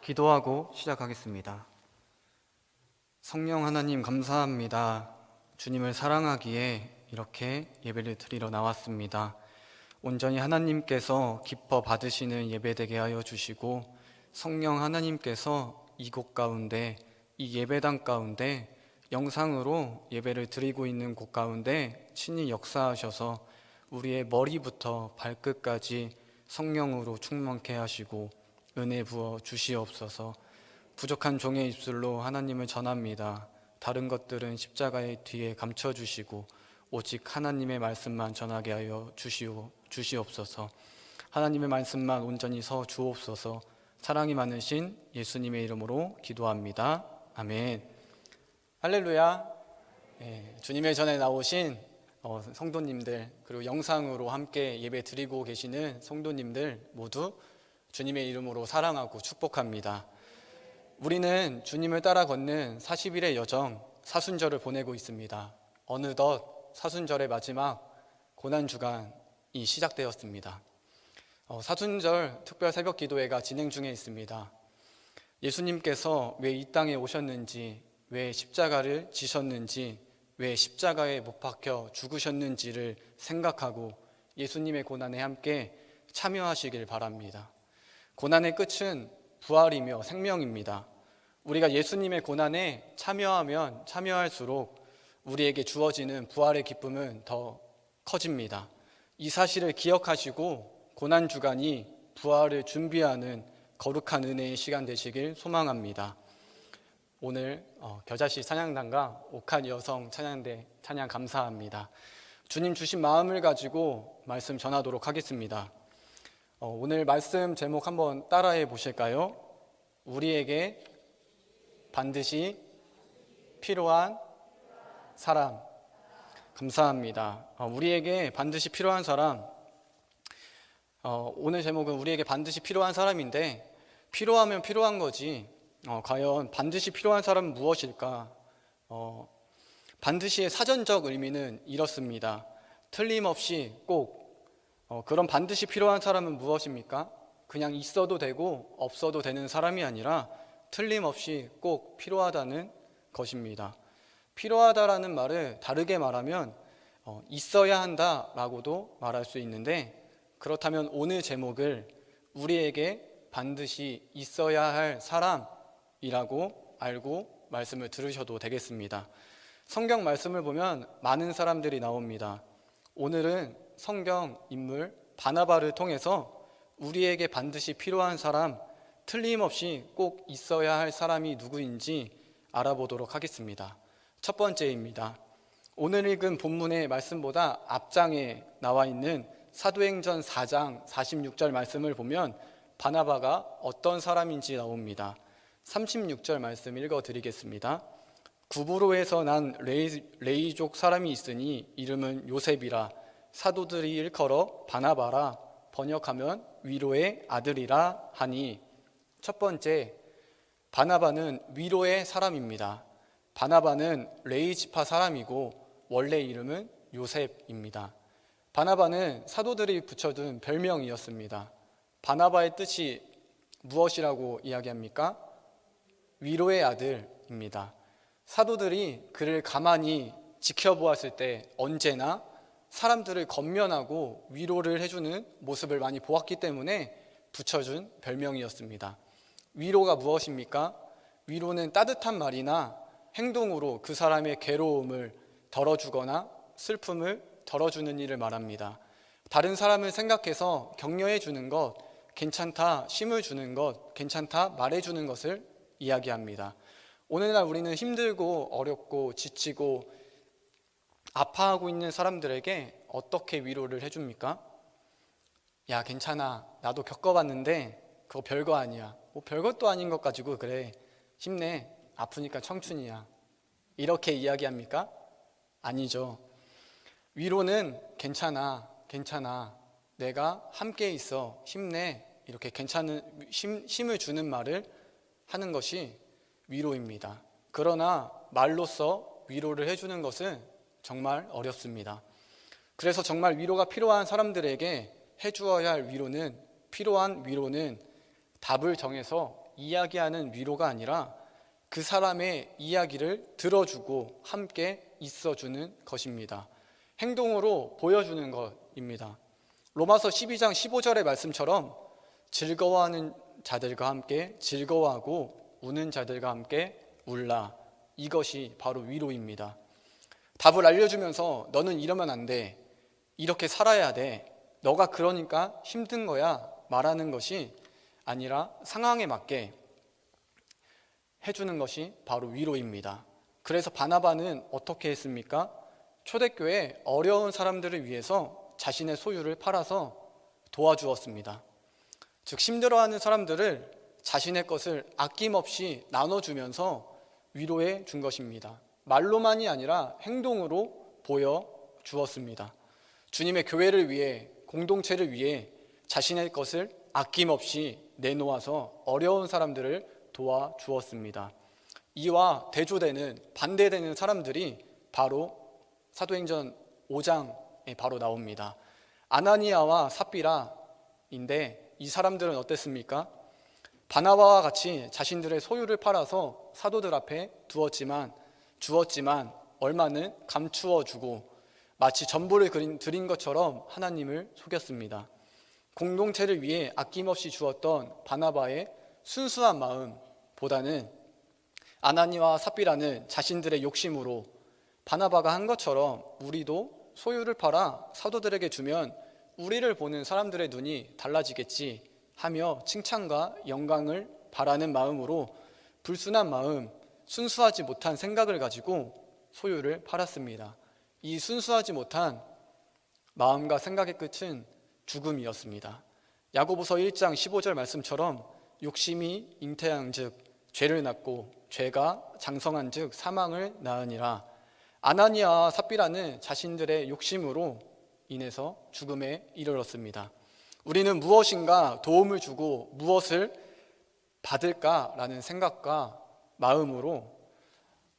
기도하고 시작하겠습니다. 성령 하나님 감사합니다. 주님을 사랑하기에 이렇게 예배를 드리러 나왔습니다. 온전히 하나님께서 기뻐 받으시는 예배되게 하여 주시고 성령 하나님께서 이곳 가운데, 이 예배당 가운데 영상으로 예배를 드리고 있는 곳 가운데 친히 역사하셔서 우리의 머리부터 발끝까지 성령으로 충만케 하시고 은혜 부어 주시옵소서. 부족한 종의 입술로 하나님을 전합니다. 다른 것들은 십자가의 뒤에 감춰주시고 오직 하나님의 말씀만 전하게 하여 주시옵소서. 하나님의 말씀만 온전히 서 주옵소서. 사랑이 많으신 예수님의 이름으로 기도합니다. 아멘. 할렐루야. 주님의 전에 나오신 성도님들, 그리고 영상으로 함께 예배 드리고 계시는 성도님들 모두 주님의 이름으로 사랑하고 축복합니다. 우리는 주님을 따라 걷는 40일의 여정, 사순절을 보내고 있습니다. 어느덧 사순절의 마지막 고난주간이 시작되었습니다. 사순절 특별 새벽 기도회가 진행 중에 있습니다. 예수님께서 왜 이 땅에 오셨는지, 왜 십자가를 지셨는지, 왜 십자가에 못 박혀 죽으셨는지를 생각하고 예수님의 고난에 함께 참여하시길 바랍니다. 고난의 끝은 부활이며 생명입니다. 우리가 예수님의 고난에 참여하면 참여할수록 우리에게 주어지는 부활의 기쁨은 더 커집니다. 이 사실을 기억하시고 고난주간이 부활을 준비하는 거룩한 은혜의 시간 되시길 소망합니다. 오늘 겨자씨 찬양단과 옥한 여성 찬양대 찬양 감사합니다. 주님 주신 마음을 가지고 말씀 전하도록 하겠습니다. 오늘 말씀 제목 한번 따라해 보실까요? 우리에게 반드시 필요한 사람. 감사합니다. 우리에게 반드시 필요한 사람. 오늘 제목은 우리에게 반드시 필요한 사람인데, 필요하면 필요한 거지 과연 반드시 필요한 사람은 무엇일까? 반드시의 사전적 의미는 이렇습니다. 틀림없이 꼭. 그럼 반드시 필요한 사람은 무엇입니까? 그냥 있어도 되고 없어도 되는 사람이 아니라 틀림없이 꼭 필요하다는 것입니다. 필요하다라는 말을 다르게 말하면 있어야 한다라고도 말할 수 있는데, 그렇다면 오늘 제목을 우리에게 반드시 있어야 할 사람이라고 알고 말씀을 들으셔도 되겠습니다. 성경 말씀을 보면 많은 사람들이 나옵니다. 오늘은 성경 인물 바나바를 통해서 우리에게 반드시 필요한 사람, 틀림없이 꼭 있어야 할 사람이 누구인지 알아보도록 하겠습니다. 첫 번째입니다. 오늘 읽은 본문의 말씀보다 앞장에 나와 있는 사도행전 4장 46절 말씀을 보면 바나바가 어떤 사람인지 나옵니다. 36절 말씀 읽어드리겠습니다. 구브로에서 난 레이족 사람이 있으니 이름은 요셉이라. 사도들이 일컬어 바나바라. 번역하면 위로의 아들이라 하니. 첫 번째, 바나바는 위로의 사람입니다. 바나바는 레위 지파 사람이고 원래 이름은 요셉입니다. 바나바는 사도들이 붙여둔 별명이었습니다. 바나바의 뜻이 무엇이라고 이야기합니까? 위로의 아들입니다. 사도들이 그를 가만히 지켜보았을 때 언제나 사람들을 건면하고 위로를 해주는 모습을 많이 보았기 때문에 붙여준 별명이었습니다. 위로가 무엇입니까? 위로는 따뜻한 말이나 행동으로 그 사람의 괴로움을 덜어주거나 슬픔을 덜어주는 일을 말합니다. 다른 사람을 생각해서 격려해 주는 것, 괜찮다, 힘을 주는 것, 괜찮다, 말해주는 것을 이야기합니다. 오늘날 우리는 힘들고 어렵고 지치고 아파하고 있는 사람들에게 어떻게 위로를 해줍니까? 야, 괜찮아, 나도 겪어봤는데 그거 별거 아니야. 뭐 별것도 아닌 것 가지고 그래, 힘내, 아프니까 청춘이야, 이렇게 이야기합니까? 아니죠. 위로는 괜찮아, 내가 함께 있어, 힘내, 이렇게 힘을 주는 말을 하는 것이 위로입니다. 그러나 말로써 위로를 해주는 것은 정말 어렵습니다. 그래서 정말 위로가 필요한 사람들에게 해주어야 할 위로는, 필요한 위로는 답을 정해서 이야기하는 위로가 아니라 그 사람의 이야기를 들어주고 함께 있어주는 것입니다. 행동으로 보여주는 것입니다. 로마서 12장 15절의 말씀처럼 즐거워하는 자들과 함께 즐거워하고 우는 자들과 함께 울라. 이것이 바로 위로입니다. 답을 알려주면서 너는 이러면 안 돼. 이렇게 살아야 돼. 너가 그러니까 힘든 거야. 말하는 것이 아니라 상황에 맞게 해주는 것이 바로 위로입니다. 그래서 바나바는 어떻게 했습니까? 초대교회 어려운 사람들을 위해서 자신의 소유를 팔아서 도와주었습니다. 즉 힘들어하는 사람들을 자신의 것을 아낌없이 나눠주면서 위로해 준 것입니다. 말로만이 아니라 행동으로 보여주었습니다. 주님의 교회를 위해, 공동체를 위해 자신의 것을 아낌없이 내놓아서 어려운 사람들을 도와주었습니다. 이와 대조되는, 반대되는 사람들이 바로 사도행전 5장에 바로 나옵니다. 아나니아와 삽비라인데 이 사람들은 어땠습니까? 바나바와 같이 자신들의 소유를 팔아서 사도들 앞에 주었지만 얼마는 감추어 주고 마치 전부를 드린 것처럼 하나님을 속였습니다. 공동체를 위해 아낌없이 주었던 바나바의 순수한 마음보다는 아나니아와 삽비라는 자신들의 욕심으로 바나바가 한 것처럼 우리도 소유를 팔아 사도들에게 주면 우리를 보는 사람들의 눈이 달라지겠지 하며 칭찬과 영광을 바라는 마음으로 불순한 마음, 순수하지 못한 생각을 가지고 소유를 팔았습니다. 이 순수하지 못한 마음과 생각의 끝은 죽음이었습니다. 야고보서 1장 15절 말씀처럼 욕심이 잉태한즉 죄를 낳고 죄가 장성한즉 사망을 낳으니라. 아나니아와 삽비라는 자신들의 욕심으로 인해서 죽음에 이르렀습니다. 우리는 무엇인가 도움을 주고 무엇을 받을까라는 생각과 마음으로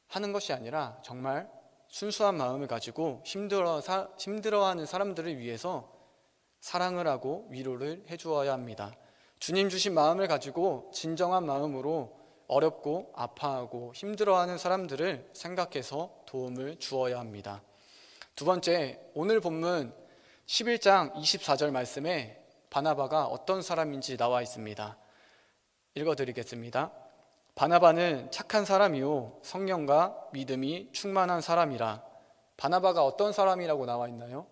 하는 것이 아니라 정말 순수한 마음을 가지고 힘들어하는 사람들을 위해서 사랑을 하고 위로를 해주어야 합니다. 주님 주신 마음을 가지고 진정한 마음으로 어렵고 아파하고 힘들어하는 사람들을 생각해서 도움을 주어야 합니다. 두 번째, 오늘 본문 11장 24절 말씀에 바나바가 어떤 사람인지 나와 있습니다. 읽어드리겠습니다. 바나바는 착한 사람이요 성령과 믿음이 충만한 사람이라. 바나바가 어떤 사람이라고 나와 있나요?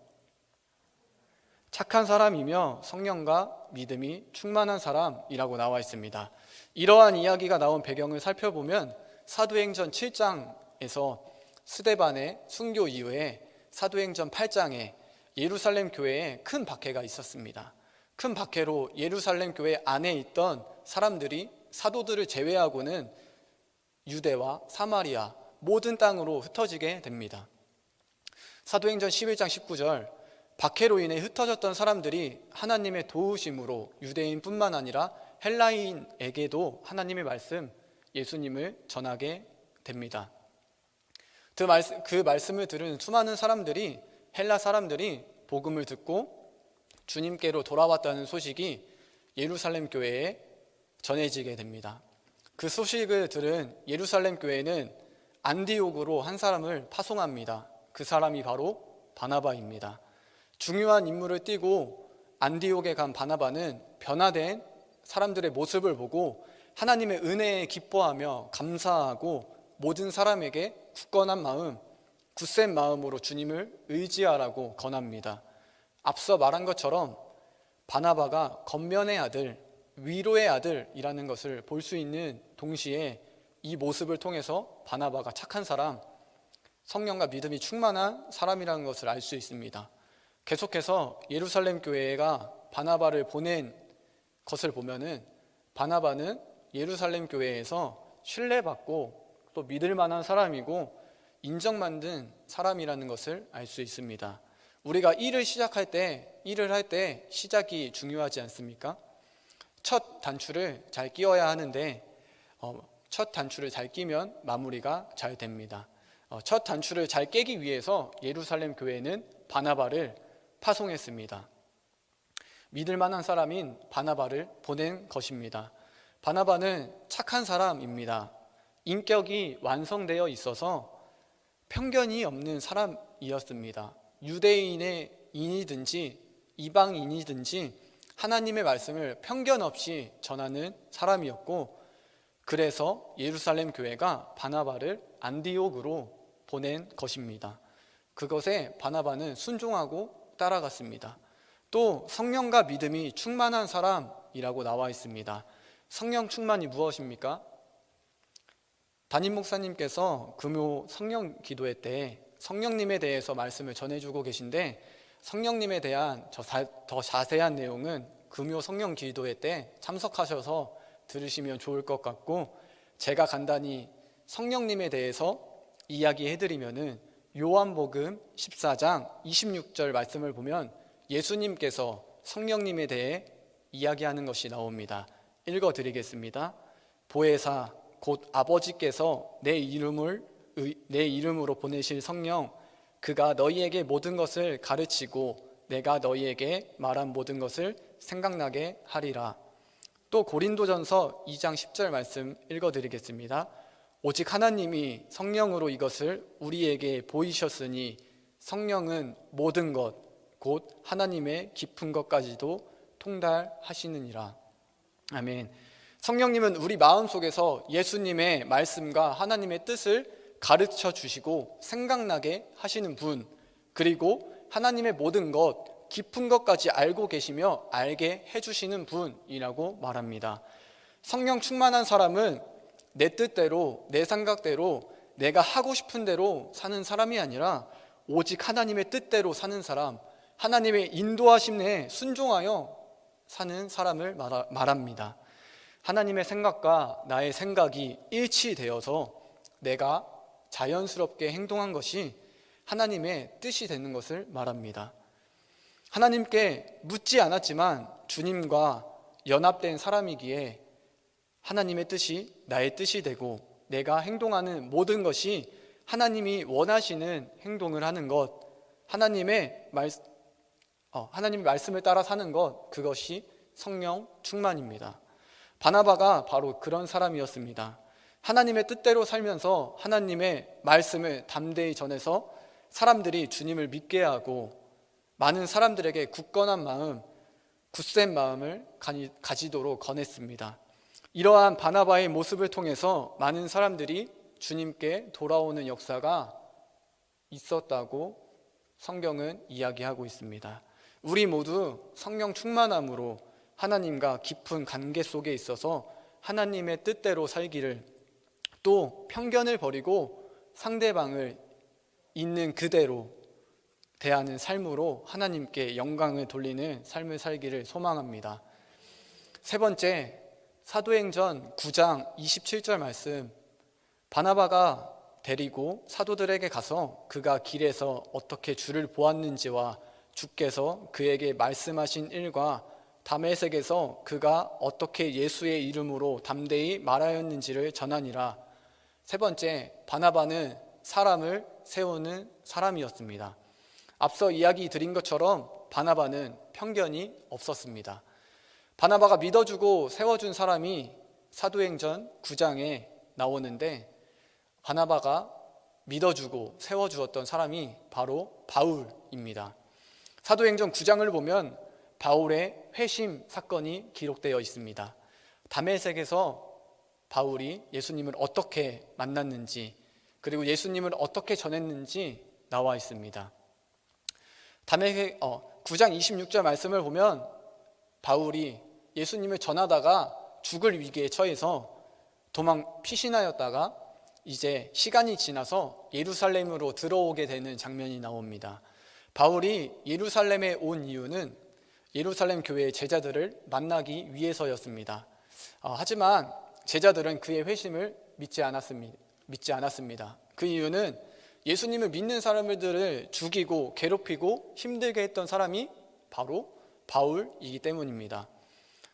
착한 사람이며 성령과 믿음이 충만한 사람이라고 나와 있습니다. 이러한 이야기가 나온 배경을 살펴보면 사도행전 7장에서 스데반의 순교 이후에 사도행전 8장에 예루살렘 교회에 큰 박해가 있었습니다. 큰 박해로 예루살렘 교회 안에 있던 사람들이 사도들을 제외하고는 유대와 사마리아 모든 땅으로 흩어지게 됩니다. 사도행전 11장 19절 박해로 인해 흩어졌던 사람들이 하나님의 도우심으로 유대인뿐만 아니라 헬라인에게도 하나님의 말씀, 예수님을 전하게 됩니다. 그 말씀을 들은 수많은 사람들이, 헬라 사람들이 복음을 듣고 주님께로 돌아왔다는 소식이 예루살렘 교회에 전해지게 됩니다. 그 소식을 들은 예루살렘 교회는 안디옥으로 한 사람을 파송합니다. 그 사람이 바로 바나바입니다. 중요한 임무를 띠고 안디옥에 간 바나바는 변화된 사람들의 모습을 보고 하나님의 은혜에 기뻐하며 감사하고 모든 사람에게 굳건한 마음, 굳센 마음으로 주님을 의지하라고 권합니다. 앞서 말한 것처럼 바나바가 겉면의 아들, 위로의 아들이라는 것을 볼 수 있는 동시에 이 모습을 통해서 바나바가 착한 사람, 성령과 믿음이 충만한 사람이라는 것을 알 수 있습니다. 계속해서 예루살렘 교회가 바나바를 보낸 것을 보면은 바나바는 예루살렘 교회에서 신뢰받고 또 믿을 만한 사람이고 인정받는 사람이라는 것을 알 수 있습니다. 우리가 일을 할 때 시작이 중요하지 않습니까? 첫 단추를 잘 끼워야 하는데 첫 단추를 잘 끼면 마무리가 잘 됩니다. 첫 단추를 잘 깨기 위해서 예루살렘 교회는 바나바를 파송했습니다. 믿을 만한 사람인 바나바를 보낸 것입니다. 바나바는 착한 사람입니다. 인격이 완성되어 있어서 편견이 없는 사람이었습니다. 유대인이든지 이방인이든지 하나님의 말씀을 편견 없이 전하는 사람이었고, 그래서 예루살렘 교회가 바나바를 안디옥으로 보낸 것입니다. 그것에 바나바는 순종하고 따라갔습니다. 또 성령과 믿음이 충만한 사람이라고 나와 있습니다. 성령 충만이 무엇입니까? 담임 목사님께서 금요 성령 기도회 때 성령님에 대해서 말씀을 전해주고 계신데, 성령님에 대한 더 자세한 내용은 금요 성령 기도회 때 참석하셔서 들으시면 좋을 것 같고, 제가 간단히 성령님에 대해서 이야기해드리면은 요한복음 14장 26절 말씀을 보면 예수님께서 성령님에 대해 이야기하는 것이 나옵니다. 읽어드리겠습니다. 보혜사 곧 아버지께서 내 이름으로 보내실 성령, 그가 너희에게 모든 것을 가르치고 내가 너희에게 말한 모든 것을 생각나게 하리라. 또 고린도전서 2장 10절 말씀 읽어드리겠습니다. 오직 하나님이 성령으로 이것을 우리에게 보이셨으니 성령은 모든 것 곧 하나님의 깊은 것까지도 통달하시느니라. 아멘. 성령님은 우리 마음속에서 예수님의 말씀과 하나님의 뜻을 가르쳐 주시고 생각나게 하시는 분, 그리고 하나님의 모든 것, 깊은 것까지 알고 계시며 알게 해주시는 분이라고 말합니다. 성령 충만한 사람은 내 뜻대로, 내 생각대로, 내가 하고 싶은 대로 사는 사람이 아니라 오직 하나님의 뜻대로 사는 사람, 하나님의 인도하심에 순종하여 사는 사람을 말합니다. 하나님의 생각과 나의 생각이 일치되어서 내가 자연스럽게 행동한 것이 하나님의 뜻이 되는 것을 말합니다. 하나님께 묻지 않았지만 주님과 연합된 사람이기에 하나님의 뜻이 나의 뜻이 되고, 내가 행동하는 모든 것이 하나님이 원하시는 행동을 하는 것, 하나님의 말씀을 따라 사는 것, 그것이 성령 충만입니다. 바나바가 바로 그런 사람이었습니다. 하나님의 뜻대로 살면서 하나님의 말씀을 담대히 전해서 사람들이 주님을 믿게 하고 많은 사람들에게 굳건한 마음, 굳센 마음을 가지도록 권했습니다. 이러한 바나바의 모습을 통해서 많은 사람들이 주님께 돌아오는 역사가 있었다고 성경은 이야기하고 있습니다. 우리 모두 성령 충만함으로 하나님과 깊은 관계 속에 있어서 하나님의 뜻대로 살기를, 또 편견을 버리고 상대방을 있는 그대로 대하는 삶으로 하나님께 영광을 돌리는 삶을 살기를 소망합니다. 세 번째, 사도행전 9장 27절 말씀, 바나바가 데리고 사도들에게 가서 그가 길에서 어떻게 주를 보았는지와 주께서 그에게 말씀하신 일과 다메섹에서 그가 어떻게 예수의 이름으로 담대히 말하였는지를 전하니라. 세 번째, 바나바는 사람을 세우는 사람이었습니다. 앞서 이야기 드린 것처럼 바나바는 편견이 없었습니다. 바나바가 믿어주고 세워준 사람이 사도행전 9장에 나오는데, 바나바가 믿어주고 세워주었던 사람이 바로 바울입니다. 사도행전 9장을 보면 바울의 회심 사건이 기록되어 있습니다. 다메섹에서 바울이 예수님을 어떻게 만났는지, 그리고 예수님을 어떻게 전했는지 나와 있습니다. 9장 26절 말씀을 보면 바울이 예수님을 전하다가 죽을 위기에 처해서 피신하였다가 이제 시간이 지나서 예루살렘으로 들어오게 되는 장면이 나옵니다. 바울이 예루살렘에 온 이유는 예루살렘 교회의 제자들을 만나기 위해서였습니다. 하지만 제자들은 그의 회심을 믿지 않았습니다. 그 이유는 예수님을 믿는 사람들을 죽이고 괴롭히고 힘들게 했던 사람이 바로 바울이기 때문입니다.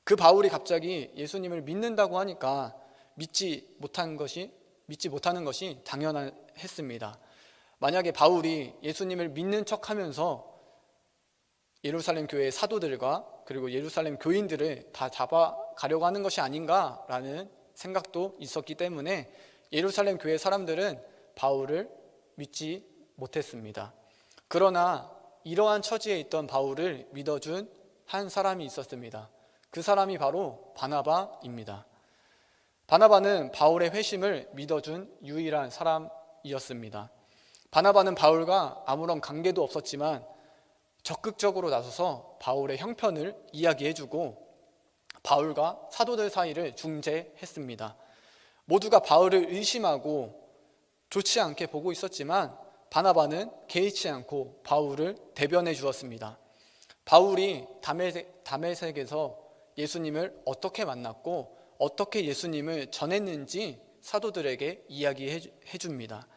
그 바울이 갑자기 예수님을 믿는다고 하니까 믿지 못하는 것이 당연했습니다. 만약에 바울이 예수님을 믿는 척하면서 예루살렘 교회의 사도들과 그리고 예루살렘 교인들을 다 잡아 가려고 하는 것이 아닌가라는 생각도 있었기 때문에 예루살렘 교회 사람들은 바울을 믿지 못했습니다. 그러나 이러한 처지에 있던 바울을 믿어준 한 사람이 있었습니다. 그 사람이 바로 바나바입니다. 바나바는 바울의 회심을 믿어준 유일한 사람이었습니다. 바나바는 바울과 아무런 관계도 없었지만 적극적으로 나서서 바울의 형편을 이야기해주고 바울과 사도들 사이를 중재했습니다. 모두가 바울을 의심하고 좋지 않게 보고 있었지만 바나바는 개의치 않고 바울을 대변해 주었습니다. 바울이 다메섹에서 예수님을 어떻게 만났고 어떻게 예수님을 전했는지 사도들에게 이야기해 줍니다.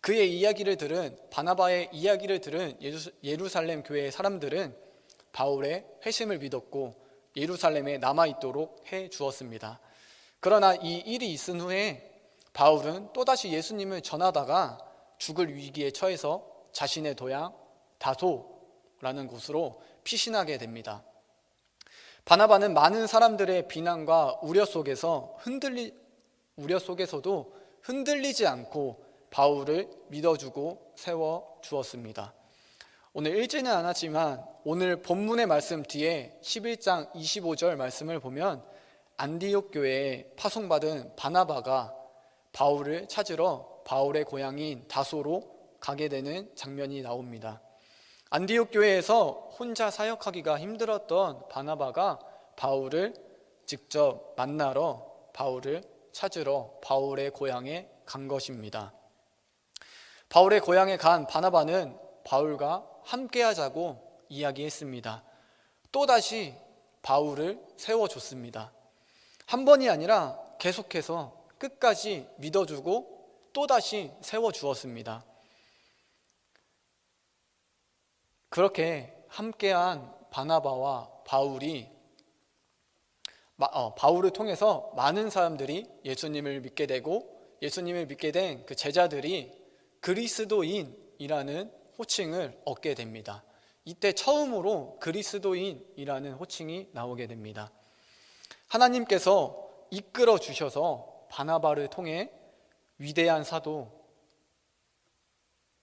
그의 이야기를 들은 바나바의 이야기를 들은 예루살렘 교회의 사람들은 바울의 회심을 믿었고 예루살렘에 남아있도록 해 주었습니다. 그러나 이 일이 있은 후에 바울은 또다시 예수님을 전하다가 죽을 위기에 처해서 자신의 고향 다소라는 곳으로 피신하게 됩니다. 바나바는 많은 사람들의 비난과 우려 속에서도 흔들리지 않고 바울을 믿어주고 세워주었습니다. 오늘 읽지는 않았지만 오늘 본문의 말씀 뒤에 11장 25절 말씀을 보면 안디옥 교회에 파송받은 바나바가 바울을 찾으러 바울의 고향인 다소로 가게 되는 장면이 나옵니다. 안디옥 교회에서 혼자 사역하기가 힘들었던 바나바가 바울을 직접 만나러 바울을 찾으러 바울의 고향에 간 것입니다. 바울의 고향에 간 바나바는 바울과 함께하자고 이야기했습니다. 또다시 바울을 세워줬습니다. 한 번이 아니라 계속해서 끝까지 믿어주고 또다시 세워주었습니다. 그렇게 함께한 바나바와 바울을 통해서 많은 사람들이 예수님을 믿게 되고 예수님을 믿게 된 그 제자들이 그리스도인이라는 호칭을 얻게 됩니다. 이때 처음으로 그리스도인이라는 호칭이 나오게 됩니다. 하나님께서 이끌어 주셔서 바나바를 통해 위대한 사도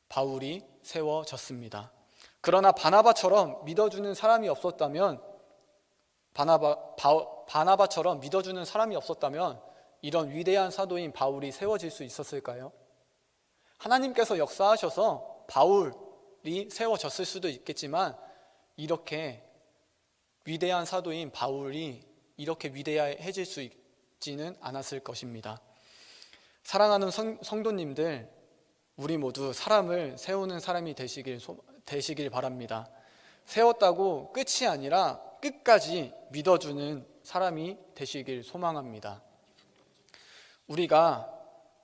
바울이 세워졌습니다. 그러나 바나바처럼 믿어주는 사람이 없었다면 바나바처럼 믿어주는 사람이 없었다면 이런 위대한 사도인 바울이 세워질 수 있었을까요? 하나님께서 역사하셔서 바울이 세워졌을 수도 있겠지만 이렇게 위대한 사도인 바울이 이렇게 위대해질 수 있지는 않았을 것입니다. 사랑하는 성도님들, 우리 모두 사람을 세우는 사람이 되시길 바랍니다. 세웠다고 끝이 아니라 끝까지 믿어주는 사람이 되시길 소망합니다.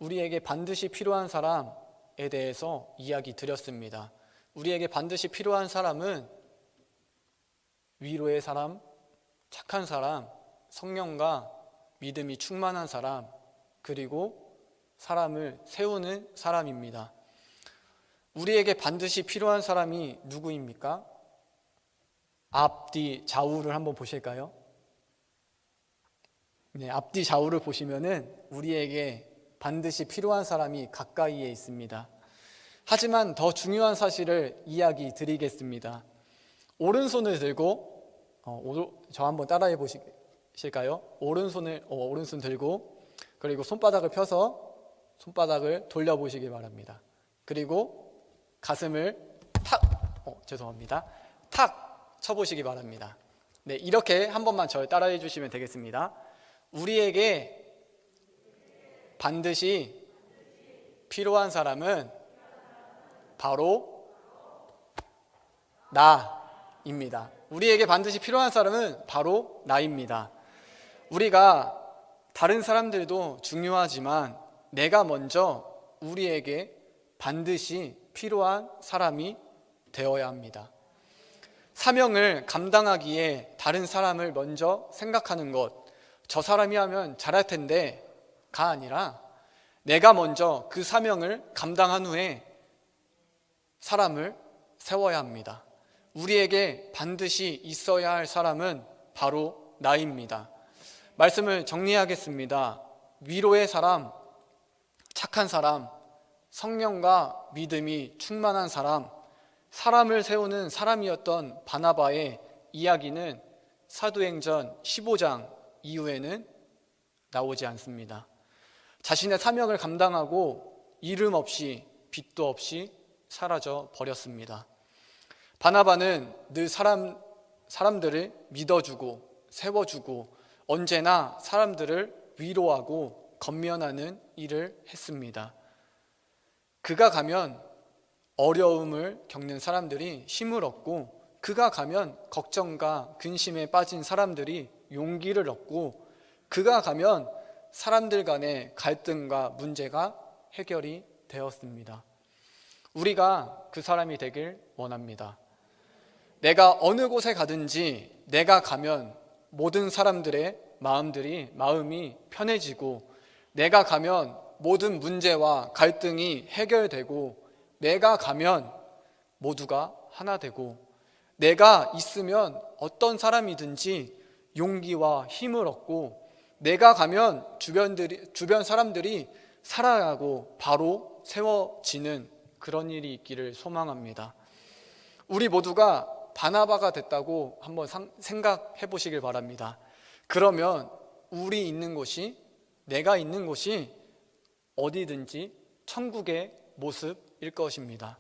우리에게 반드시 필요한 사람에 대해서 이야기 드렸습니다. 우리에게 반드시 필요한 사람은 위로의 사람, 착한 사람, 성령과 믿음이 충만한 사람, 그리고 사람을 세우는 사람입니다. 우리에게 반드시 필요한 사람이 누구입니까? 앞뒤 좌우를 한번 보실까요? 네, 앞뒤 좌우를 보시면은 우리에게 반드시 필요한 사람이 가까이에 있습니다. 하지만 더 중요한 사실을 이야기 드리겠습니다. 오른손을 들고 저 한번 따라해 보실까요? 오른손 들고 그리고 손바닥을 펴서 손바닥을 돌려보시기 바랍니다. 그리고 가슴을 탁 쳐보시기 바랍니다. 네, 이렇게 한 번만 저를 따라해 주시면 되겠습니다. 우리에게 반드시 필요한 사람은 바로 나입니다. 우리에게 반드시 필요한 사람은 바로 나입니다. 우리가 다른 사람들도 중요하지만 내가 먼저 우리에게 반드시 필요한 사람이 되어야 합니다. 사명을 감당하기에 다른 사람을 먼저 생각하는 것, 저 사람이 하면 잘할 텐데가 아니라 내가 먼저 그 사명을 감당한 후에 사람을 세워야 합니다. 우리에게 반드시 있어야 할 사람은 바로 나입니다. 말씀을 정리하겠습니다. 위로의 사람, 착한 사람, 성령과 믿음이 충만한 사람, 사람을 세우는 사람이었던 바나바의 이야기는 사도행전 15장 이후에는 나오지 않습니다. 자신의 사명을 감당하고 이름 없이 빚도 없이 사라져 버렸습니다. 바나바는 늘 사람들을 믿어주고 세워주고 언제나 사람들을 위로하고 건면하는 일을 했습니다. 그가 가면 어려움을 겪는 사람들이 힘을 얻고, 그가 가면 걱정과 근심에 빠진 사람들이 용기를 얻고, 그가 가면 사람들 간의 갈등과 문제가 해결이 되었습니다. 우리가 그 사람이 되길 원합니다. 내가 어느 곳에 가든지 내가 가면 모든 사람들의 마음이 편해지고, 내가 가면 모든 문제와 갈등이 해결되고, 내가 가면 모두가 하나 되고, 내가 있으면 어떤 사람이든지 용기와 힘을 얻고, 내가 가면 주변 사람들이 살아가고 바로 세워지는 그런 일이 있기를 소망합니다. 우리 모두가 바나바가 됐다고 한번 생각해 보시길 바랍니다. 그러면 우리 있는 곳이, 내가 있는 곳이 어디든지 천국의 모습일 것입니다.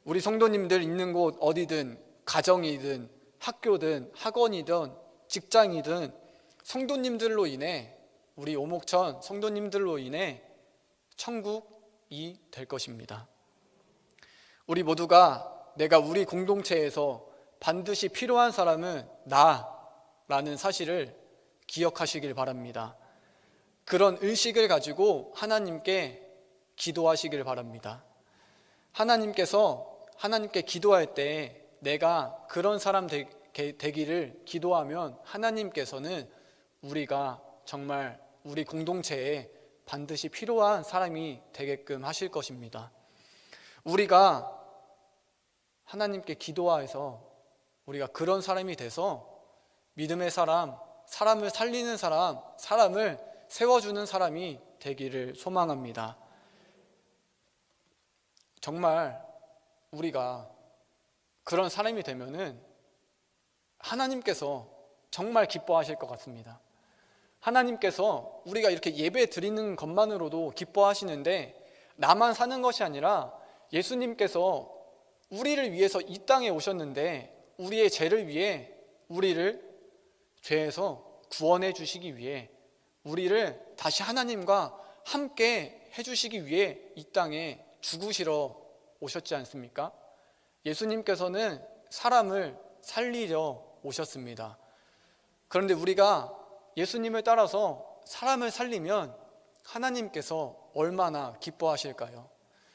우리 성도님들 있는 곳 어디든, 가정이든 학교든 학원이든 직장이든 성도님들로 인해, 우리 오목천 성도님들로 인해 천국이 될 것입니다. 우리 모두가 내가 우리 공동체에서 반드시 필요한 사람은 나라는 사실을 기억하시길 바랍니다. 그런 의식을 가지고 하나님께 기도하시길 바랍니다. 하나님께 기도할 때 내가 그런 사람 되기를 기도하면 하나님께서는 우리가 정말 우리 공동체에 반드시 필요한 사람이 되게끔 하실 것입니다. 우리가 하나님께 기도해서 우리가 그런 사람이 돼서 믿음의 사람, 사람을 살리는 사람, 사람을 세워주는 사람이 되기를 소망합니다. 정말 우리가 그런 사람이 되면은 하나님께서 정말 기뻐하실 것 같습니다. 하나님께서 우리가 이렇게 예배 드리는 것만으로도 기뻐하시는데, 나만 사는 것이 아니라 예수님께서 우리를 위해서 이 땅에 오셨는데, 우리의 죄를 위해, 우리를 죄에서 구원해 주시기 위해, 우리를 다시 하나님과 함께 해주시기 위해 이 땅에 죽으시러 오셨지 않습니까? 예수님께서는 사람을 살리려 오셨습니다. 그런데 우리가 예수님을 따라서 사람을 살리면 하나님께서 얼마나 기뻐하실까요?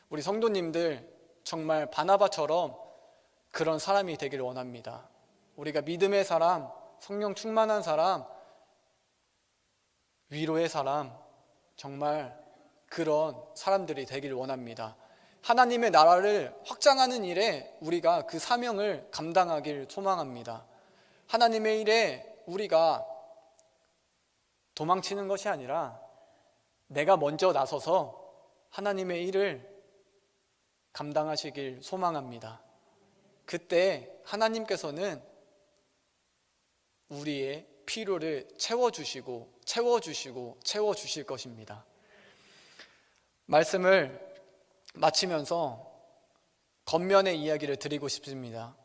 우리 성도님들 정말 바나바처럼 그런 사람이 되기를 원합니다. 우리가 믿음의 사람, 성령 충만한 사람, 위로의 사람, 정말 그런 사람들이 되기를 원합니다. 하나님의 나라를 확장하는 일에 우리가 그 사명을 감당하길 소망합니다. 하나님의 일에 우리가 도망치는 것이 아니라 내가 먼저 나서서 하나님의 일을 감당하시길 소망합니다. 그때 하나님께서는 우리의 필요를 채워주시고 채워주실 것입니다. 말씀을 마치면서 겉면의 이야기를 드리고 싶습니다.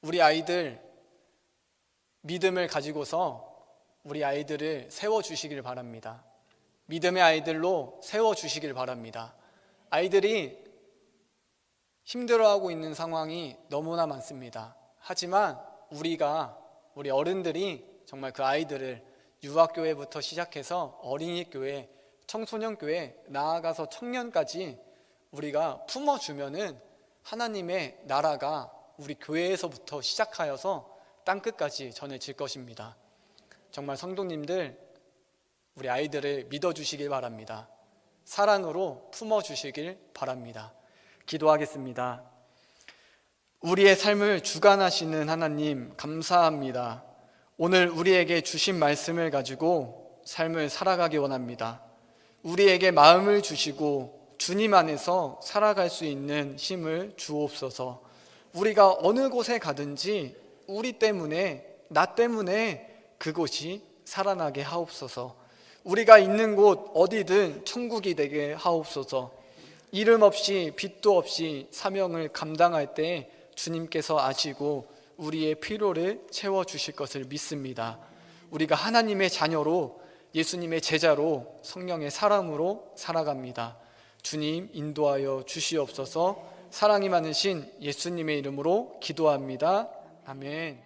우리 아이들 믿음을 가지고서 우리 아이들을 세워주시길 바랍니다. 믿음의 아이들로 세워주시길 바랍니다. 아이들이 힘들어하고 있는 상황이 너무나 많습니다. 하지만 우리 어른들이 정말 그 아이들을 유아교회부터 시작해서 어린이교회, 청소년교회, 나아가서 청년까지 우리가 품어주면은 하나님의 나라가 우리 교회에서부터 시작하여서 땅끝까지 전해질 것입니다. 정말 성도님들, 우리 아이들을 믿어주시길 바랍니다. 사랑으로 품어주시길 바랍니다. 기도하겠습니다. 우리의 삶을 주관하시는 하나님, 감사합니다. 오늘 우리에게 주신 말씀을 가지고 삶을 살아가기 원합니다. 우리에게 마음을 주시고 주님 안에서 살아갈 수 있는 힘을 주옵소서. 우리가 어느 곳에 가든지 우리 때문에, 나 때문에 그곳이 살아나게 하옵소서. 우리가 있는 곳 어디든 천국이 되게 하옵소서. 이름 없이 빚도 없이 사명을 감당할 때 주님께서 아시고 우리의 필요를 채워주실 것을 믿습니다. 우리가 하나님의 자녀로, 예수님의 제자로, 성령의 사람으로 살아갑니다. 주님 인도하여 주시옵소서. 사랑이 많으신 예수님의 이름으로 기도합니다. 아멘.